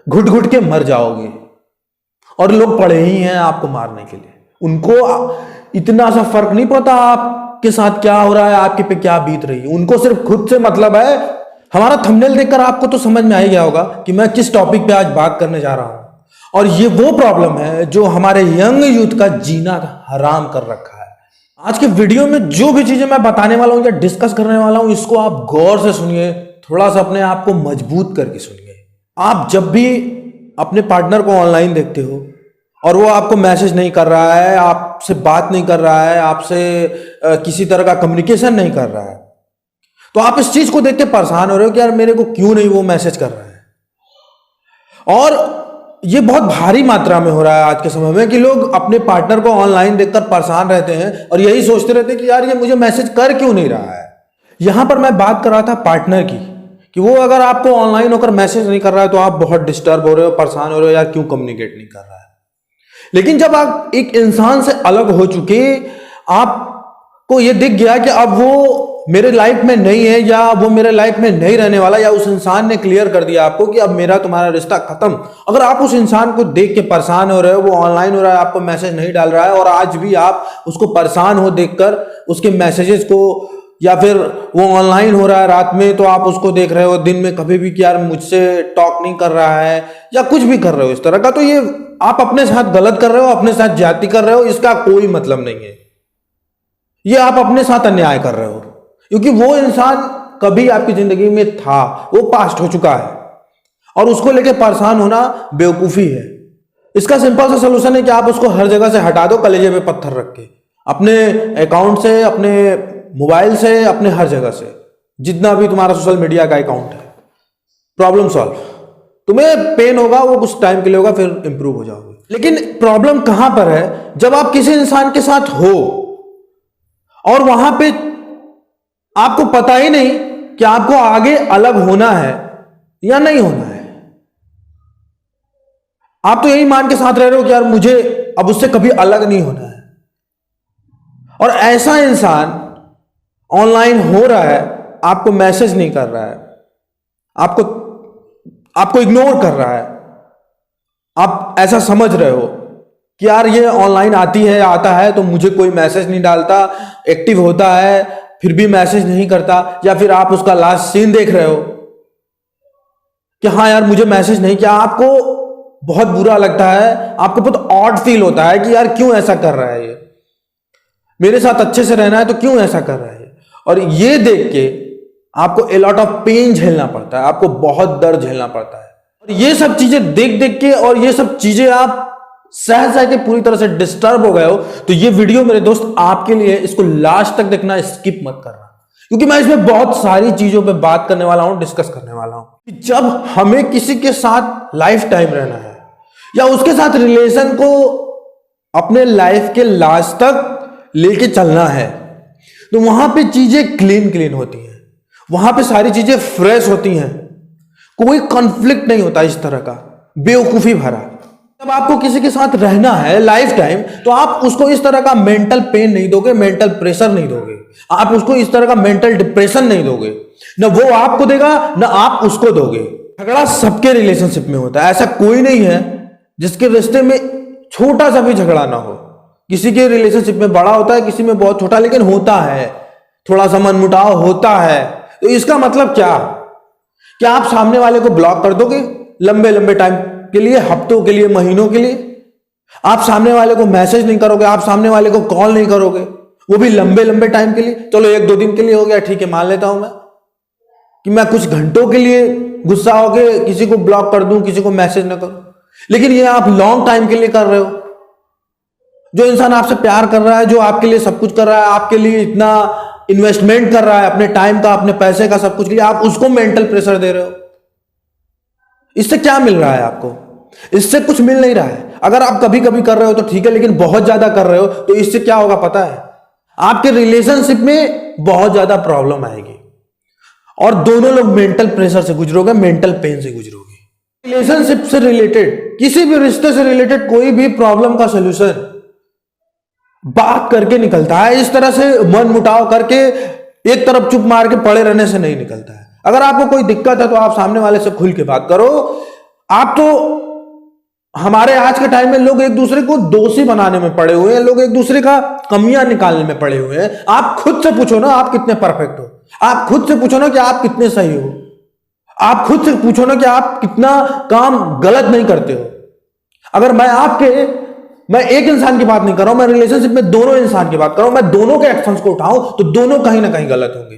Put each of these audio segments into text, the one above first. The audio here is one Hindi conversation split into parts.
घुट घुट के मर जाओगे। और लोग पड़े ही हैं आपको मारने के लिए। उनको इतना सा फर्क नहीं पड़ता आपके साथ क्या हो रहा है, आपके पे क्या बीत रही है। उनको सिर्फ खुद से मतलब है। हमारा थंबनेल देखकर आपको तो समझ में आ ही गया होगा कि मैं किस टॉपिक पे आज बात करने जा रहा हूं। और ये वो प्रॉब्लम है जो हमारे यंग यूथ का जीना हराम कर रखा है। आज के वीडियो में जो भी चीजें मैं बताने वाला हूं या डिस्कस करने वाला हूं, इसको आप गौर से सुनिए, थोड़ा सा अपने आप को मजबूत करके सुनिए। आप जब भी अपने पार्टनर को ऑनलाइन देखते हो और वो आपको मैसेज नहीं कर रहा है, आपसे बात नहीं कर रहा है, आपसे किसी तरह का कम्युनिकेशन नहीं कर रहा है, तो आप इस चीज को देख के परेशान हो रहे हो कि यार मेरे को क्यों नहीं वो मैसेज कर रहा है। और ये बहुत भारी मात्रा में हो रहा है आज के समय में कि लोग अपने पार्टनर को ऑनलाइन देखकर परेशान रहते हैं और यही सोचते रहते हैं कि यार ये मुझे मैसेज कर क्यों नहीं रहा है। यहां पर मैं बात कर रहा था पार्टनर की, कि वो अगर आपको ऑनलाइन होकर मैसेज नहीं कर रहा है तो आप बहुत डिस्टर्ब हो रहे हो, परेशान हो रहे हो, यार क्यों कम्युनिकेट नहीं कर रहा है। लेकिन जब आप एक इंसान से अलग हो चुके, आपको ये दिख गया कि अब वो मेरे लाइफ में नहीं है या वो मेरे लाइफ में नहीं रहने वाला, या उस इंसान ने क्लियर कर दिया आपको कि अब मेरा तुम्हारा रिश्ता खत्म। अगर आप उस इंसान को देख के परेशान हो रहे हो, वो ऑनलाइन हो रहा है, आपको मैसेज नहीं डाल रहा है, और आज भी आप उसको परेशान हो देखकर उसके मैसेजेस को, या फिर वो ऑनलाइन हो रहा है रात में तो आप उसको देख रहे हो दिन में कभी भी कि यार मुझसे टॉक नहीं कर रहा है या कुछ भी कर रहे हो इस तरह का, तो ये आप अपने साथ गलत कर रहे हो, अपने साथ ज्यादती कर रहे हो। इसका कोई मतलब नहीं है। ये आप अपने साथ अन्याय कर रहे हो, क्योंकि वो इंसान कभी आपकी जिंदगी में था, वो पास्ट हो चुका है, और उसको लेके परेशान होना बेवकूफी है। इसका सिंपल सा सोल्यूशन है कि आप उसको हर जगह से हटा दो, कलेजे पे पत्थर रख के, अपने अकाउंट से, अपने मोबाइल से, अपने हर जगह से, जितना भी तुम्हारा सोशल मीडिया का अकाउंट है। Problem solve. तुम्हें पेन होगा, वो कुछ टाइम के लिए होगा, फिर इंप्रूव हो जाओगे। लेकिन प्रॉब्लम कहां पर है, जब आप किसी इंसान के साथ हो और वहां पे आपको पता ही नहीं कि आपको आगे अलग होना है या नहीं होना है। आप तो यही मान के साथ रह रहे हो कि यार मुझे अब उससे कभी अलग नहीं होना है, और ऐसा इंसान ऑनलाइन हो रहा है, आपको मैसेज नहीं कर रहा है, आपको इग्नोर कर रहा है, आप ऐसा समझ रहे हो कि यार ये ऑनलाइन आती है, आता है तो मुझे कोई मैसेज नहीं डालता, एक्टिव होता है फिर भी मैसेज नहीं करता, या फिर आप उसका लास्ट सीन देख रहे हो कि हाँ यार मुझे मैसेज नहीं किया, आपको बहुत बुरा लगता है, आपको बहुत ऑड फील होता है कि यार क्यों ऐसा कर रहा है, ये मेरे साथ अच्छे से रहना है तो क्यों ऐसा कर रहा है। और ये देख के आपको ए लॉट ऑफ पेन झेलना पड़ता है, आपको बहुत दर्द झेलना पड़ता है। और ये सब चीजें देख देख के, और ये सब चीजें आप सह के पूरी तरह से डिस्टर्ब हो गए हो, तो ये वीडियो मेरे दोस्त आपके लिए, इसको लास्ट तक देखना, स्किप मत करना, क्योंकि मैं इसमें बहुत सारी चीजों पे बात करने वाला हूं, डिस्कस करने वाला हूं कि जब हमें किसी के साथ लाइफ टाइम रहना है या उसके साथ रिलेशन को अपने लाइफ के लास्ट तक लेके चलना है, तो वहां पे चीजें क्लीन होती हैं, वहां पे सारी चीजें फ्रेश होती हैं, कोई कॉन्फ्लिक्ट नहीं होता इस तरह का बेवकूफी भरा। जब आपको किसी के साथ रहना है लाइफ टाइम, तो आप उसको इस तरह का मेंटल पेन नहीं दोगे, मेंटल प्रेशर नहीं दोगे, आप उसको इस तरह का मेंटल डिप्रेशन नहीं दोगे, ना वो आपको देगा ना आप उसको दोगे। झगड़ा सबके रिलेशनशिप में होता है, ऐसा कोई नहीं है जिसके रिश्ते में छोटा सा भी झगड़ा ना हो। किसी के रिलेशनशिप में बड़ा होता है, किसी में बहुत छोटा, लेकिन होता है, थोड़ा सा मनमुटाव होता है। तो इसका मतलब क्या आप सामने वाले को ब्लॉक कर दोगे लंबे लंबे टाइम के लिए, हफ्तों के लिए, महीनों के लिए? आप सामने वाले को मैसेज नहीं करोगे, आप सामने वाले को कॉल नहीं करोगे, वो भी लंबे लंबे टाइम के लिए? चलो 1-2 दिन के लिए हो गया, ठीक है, मान लेता हूं मैं कि मैं कुछ घंटों के लिए गुस्सा होके किसी को ब्लॉक कर दूं, किसी को मैसेज ना करूं, लेकिन ये आप लॉन्ग टाइम के लिए कर रहे हो। जो इंसान आपसे प्यार कर रहा है, जो आपके लिए सब कुछ कर रहा है, आपके लिए इतना इन्वेस्टमेंट कर रहा है, अपने टाइम का, अपने पैसे का, सब कुछ के लिए, आप उसको मेंटल प्रेशर दे रहे हो। इससे क्या मिल रहा है आपको? इससे कुछ मिल नहीं रहा है। अगर आप कभी कभी कर रहे हो तो ठीक है, लेकिन बहुत ज्यादा कर रहे हो तो इससे क्या होगा पता है? आपके रिलेशनशिप में बहुत ज्यादा प्रॉब्लम आएगी और दोनों लोग मेंटल प्रेशर से गुजरोगे, मेंटल पेन से गुजरोगे। रिलेशनशिप से रिलेटेड, किसी भी रिश्ते से रिलेटेड कोई भी प्रॉब्लम का सोल्यूशन बात करके निकलता है। इस तरह से मन मुटाव करके एक तरफ चुप मार के पड़े रहने से नहीं निकलता है। अगर आपको कोई दिक्कत है तो आप सामने वाले से खुल के बात करो, आप तो हमारे आज के टाइम में लोग एक दूसरे को दोषी बनाने में पड़े हुए हैं, लोग एक दूसरे का कमियां निकालने में पड़े हुए हैं। आप खुद से पूछो ना आप कितने परफेक्ट हो, आप खुद से पूछो ना कि आप कितने सही हो, आप खुद से पूछो ना कि आप कितना काम गलत नहीं करते हो। अगर मैं एक इंसान की बात नहीं कर रहा हूं, मैं रिलेशनशिप में दोनों इंसान की बात कर रहा हूं, मैं दोनों के एक्शंस को उठाऊं तो दोनों कहीं ना कहीं गलत होंगे।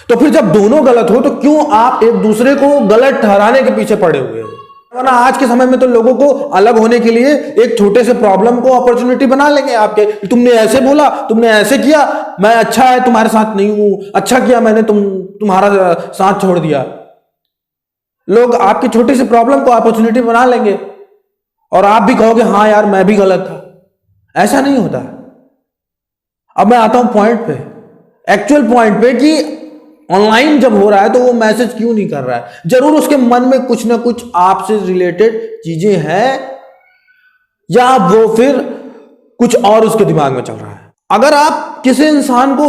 तो फिर जब दोनों गलत हो तो क्यों आप एक दूसरे को गलत ठहराने के पीछे पड़े हुए हो? वरना आज के समय में तो लोगों को अलग होने के लिए एक छोटे से प्रॉब्लम को अपॉर्चुनिटी बना लेंगे आपके, तुमने ऐसे बोला, तुमने ऐसे किया, मैं अच्छा है तुम्हारे साथ नहीं हूं, अच्छा किया मैंने तुम्हारा साथ छोड़ दिया। लोग आपकी छोटी सी प्रॉब्लम को अपॉर्चुनिटी बना लेंगे और आप भी कहोगे हाँ यार मैं भी गलत था। ऐसा नहीं होता। अब मैं आता हूं पॉइंट पे, एक्चुअल पॉइंट पे, कि ऑनलाइन जब हो रहा है तो वो मैसेज क्यों नहीं कर रहा है? जरूर उसके मन में कुछ ना कुछ आपसे रिलेटेड चीजें हैं, या वो फिर कुछ और उसके दिमाग में चल रहा है। अगर आप किसी इंसान को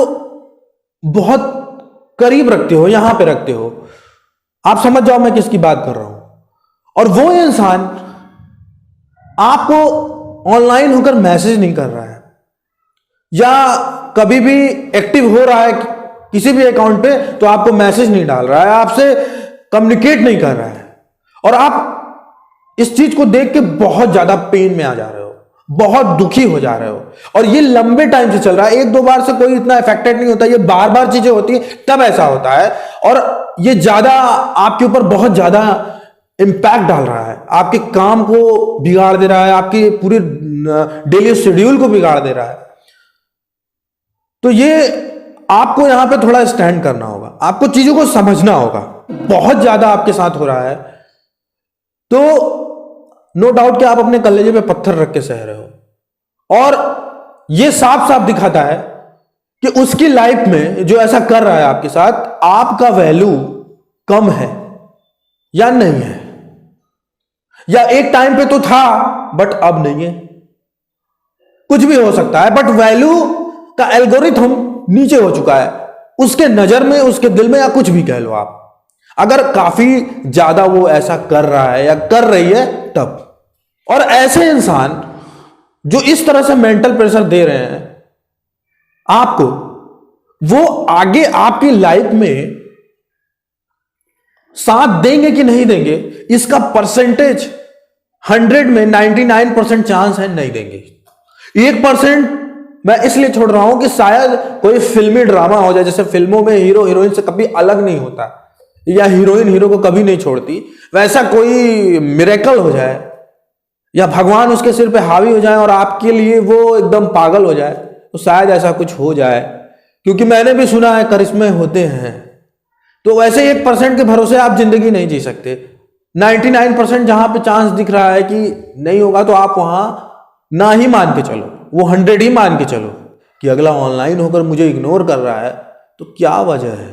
बहुत करीब रखते हो, यहां पे रखते हो, आप समझ जाओ मैं किसकी बात कर रहा हूं, और वो इंसान आपको ऑनलाइन होकर मैसेज नहीं कर रहा है, या कभी भी एक्टिव हो रहा है किसी भी अकाउंट पे तो आपको मैसेज नहीं डाल रहा है, आपसे कम्युनिकेट नहीं कर रहा है, और आप इस चीज को देख के बहुत ज्यादा पेन में आ जा रहे हो, बहुत दुखी हो जा रहे हो, और ये लंबे टाइम से चल रहा है। एक दो बार से कोई इतना इफेक्टेड नहीं होता, ये बार बार चीजें होती है तब ऐसा होता है, और ये ज्यादा आपके ऊपर बहुत ज्यादा इंपैक्ट डाल रहा है, आपके काम को बिगाड़ दे रहा है, आपके पूरे डेली शेड्यूल को बिगाड़ दे रहा है। तो ये आपको यहां पे थोड़ा स्टैंड करना होगा, आपको चीजों को समझना होगा। बहुत ज्यादा आपके साथ हो रहा है तो नो डाउट कि आप अपने कलेजे पे पत्थर रख के सह रहे हो, और ये साफ साफ दिखाता है कि उसकी लाइफ में जो ऐसा कर रहा है आपके साथ, आपका वैल्यू कम है या नहीं है, या एक टाइम पे तो था बट अब नहीं है, कुछ भी हो सकता है, बट वैल्यू का एल्गोरिथम नीचे हो चुका है उसके नजर में, उसके दिल में, या कुछ भी कह लो आप। अगर काफी ज्यादा वो ऐसा कर रहा है या कर रही है तब। और ऐसे इंसान जो इस तरह से मेंटल प्रेशर दे रहे हैं आपको, वो आगे आपकी लाइफ में साथ देंगे कि नहीं देंगे, इसका परसेंटेज 100 में 99% चांस है नहीं देंगे। 1% मैं इसलिए छोड़ रहा हूं कि शायद कोई फिल्मी ड्रामा हो जाए, जैसे फिल्मों में हीरो हीरोइन से कभी अलग नहीं होता, या हीरोइन हीरो को कभी नहीं छोड़ती, वैसा कोई मिरेकल हो जाए, या भगवान उसके सिर पे हावी हो जाए और आपके लिए वो एकदम पागल हो जाए, तो शायद ऐसा कुछ हो जाए, क्योंकि मैंने भी सुना है करिश्मे होते हैं। तो वैसे 1% के भरोसे आप जिंदगी नहीं जी सकते। 99% जहां पे चांस दिख रहा है कि नहीं होगा, तो आप वहां ना ही मान के चलो, वो 100 ही मान के चलो कि अगला ऑनलाइन होकर मुझे इग्नोर कर रहा है तो क्या वजह है।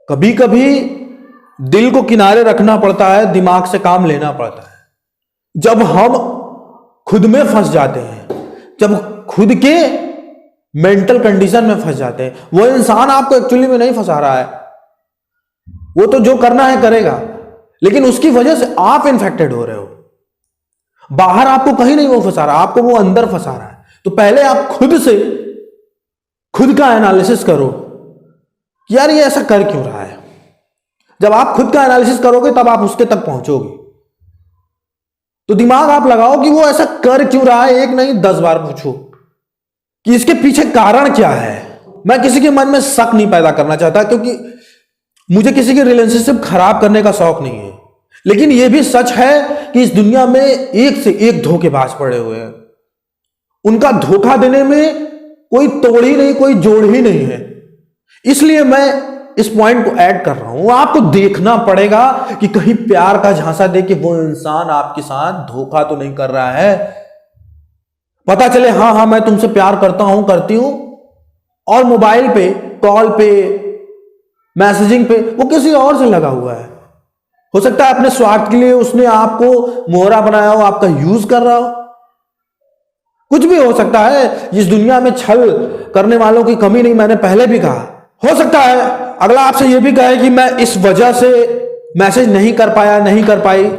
कभी कभी दिल को किनारे रखना पड़ता है, दिमाग से काम लेना पड़ता है। जब हम खुद में फंस जाते हैं, जब खुद के मेंटल कंडीशन में फंस जाते हैं, वो इंसान आपको एक्चुअली में नहीं फंसा रहा है, वो तो जो करना है करेगा, लेकिन उसकी वजह से आप इन्फेक्टेड हो रहे हो। बाहर आपको कहीं नहीं वो फंसा रहा, आपको वो अंदर फंसा रहा है। तो पहले आप खुद का एनालिसिस करो कि यार ये ऐसा कर क्यों रहा है। जब आप खुद का एनालिसिस करोगे तब आप उसके तक पहुंचोगे। तो दिमाग आप लगाओ कि वो ऐसा कर क्यों रहा है, एक नहीं 10 बार पूछो कि इसके पीछे कारण क्या है। मैं किसी के मन में शक नहीं पैदा करना चाहता, क्योंकि मुझे किसी की रिलेशनशिप खराब करने का शौक नहीं है, लेकिन यह भी सच है कि इस दुनिया में एक से एक धोखेबाज पड़े हुए हैं। उनका धोखा देने में कोई तोड़ ही नहीं, कोई जोड़ ही नहीं है। इसलिए मैं इस पॉइंट को ऐड कर रहा हूं। आपको देखना पड़ेगा कि कहीं प्यार का झांसा दे के वो इंसान आपके साथ धोखा तो नहीं कर रहा है। पता चले हाँ मैं तुमसे प्यार करता हूं, करती हूं, और मोबाइल पे, कॉल पे, मैसेजिंग पे वो किसी और से लगा हुआ है। हो सकता है अपने स्वार्थ के लिए उसने आपको मोहरा बनाया हो, आपका यूज कर रहा हो, कुछ भी हो सकता है। इस दुनिया में छल करने वालों की कमी नहीं, मैंने पहले भी कहा। हो सकता है अगला आपसे यह भी कहे कि मैं इस वजह से मैसेज नहीं कर पाया, नहीं कर पाई,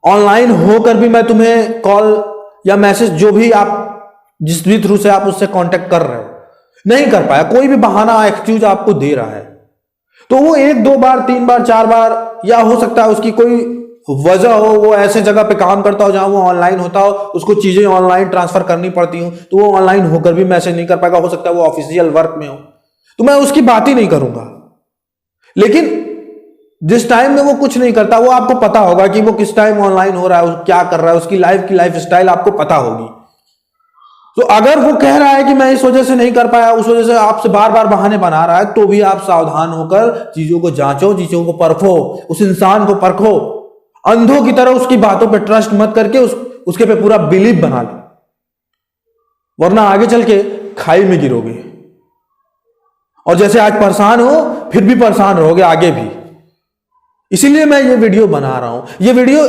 ऑनलाइन होकर भी मैं तुम्हें कॉल या मैसेज जो भी आप जिस भी थ्रू से आप उससे कांटेक्ट कर रहे हो नहीं कर पाया, कोई भी बहाना एक्सक्यूज आपको दे रहा है, तो वो 1 2 बार 3 बार 4 बार, या हो सकता है उसकी कोई वजह हो, वो ऐसे जगह पे काम करता हो जहां वो ऑनलाइन होता हो, उसको चीजें ऑनलाइन ट्रांसफर करनी पड़ती हो, तो वो ऑनलाइन होकर भी मैसेज नहीं कर पाएगा, हो सकता है वो ऑफिशियल वर्क में हो, तो मैं उसकी बात ही नहीं करूंगा। लेकिन जिस टाइम में वो कुछ नहीं करता, वो आपको पता होगा कि वो किस टाइम ऑनलाइन हो रहा है, क्या कर रहा है, उसकी लाइफ स्टाइल आपको पता होगी। तो अगर वो कह रहा है कि मैं इस वजह से नहीं कर पाया, उस वजह से आपसे बार बार बहाने बना रहा है, तो भी आप सावधान होकर चीजों को जांचो, चीजों को परखो, उस इंसान को परखो, अंधों की तरह उसकी बातों पे ट्रस्ट मत करके उसके पे पूरा बिलीव बना लो, वरना आगे चल के खाई में गिरोगे। और जैसे आज परेशान हो, फिर भी परेशान रहोगे आगे भी। इसीलिए मैं ये वीडियो बना रहा हूं। ये वीडियो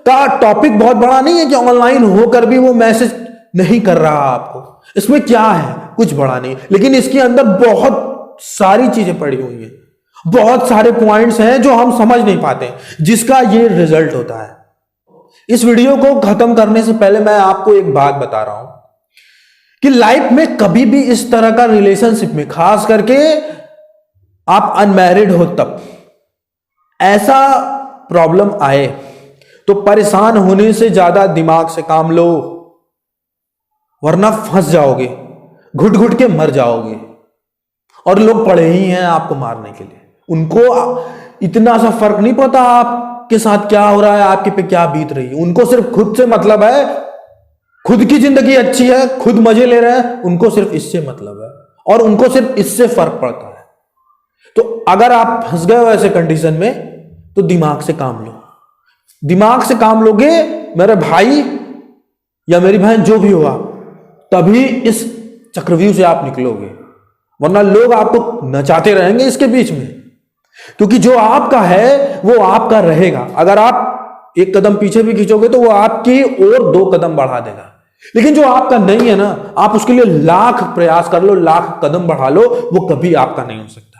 का टॉपिक बहुत बड़ा नहीं है कि ऑनलाइन होकर भी वो मैसेज नहीं कर रहा आपको, इसमें क्या है, कुछ बड़ा नहीं, लेकिन इसके अंदर बहुत सारी चीजें पड़ी हुई हैं, बहुत सारे पॉइंट्स हैं जो हम समझ नहीं पाते, जिसका ये रिजल्ट होता है। इस वीडियो को खत्म करने से पहले मैं आपको एक बात बता रहा हूं कि लाइफ में कभी भी इस तरह का रिलेशनशिप में, खास करके आप अनमैरिड हो तब, ऐसा प्रॉब्लम आए तो परेशान होने से ज्यादा दिमाग से काम लो, वरना फंस जाओगे, घुट घुट के मर जाओगे। और लोग पड़े ही हैं आपको मारने के लिए, उनको इतना सा फर्क नहीं पड़ता आपके साथ क्या हो रहा है, आपके पे क्या बीत रही है, उनको सिर्फ खुद से मतलब है, खुद की जिंदगी अच्छी है, खुद मजे ले रहे हैं, उनको सिर्फ इससे मतलब है, और उनको सिर्फ इससे फर्क पड़ता है। तो अगर आप फंस गए हो ऐसे कंडीशन में, तो दिमाग से काम लो, दिमाग से काम लोगे मेरे भाई या मेरी बहन, जो भी होगा, तभी इस चक्रव्यूह से आप निकलोगे, वरना लोग आपको नचाते रहेंगे इसके बीच में, क्योंकि जो आपका है वो आपका रहेगा। अगर आप एक कदम पीछे भी खींचोगे तो वो आपकी और 2 कदम बढ़ा देगा, लेकिन जो आपका नहीं है ना, आप उसके लिए लाख प्रयास कर लो, लाख कदम बढ़ा लो, वो कभी आपका नहीं हो सकता।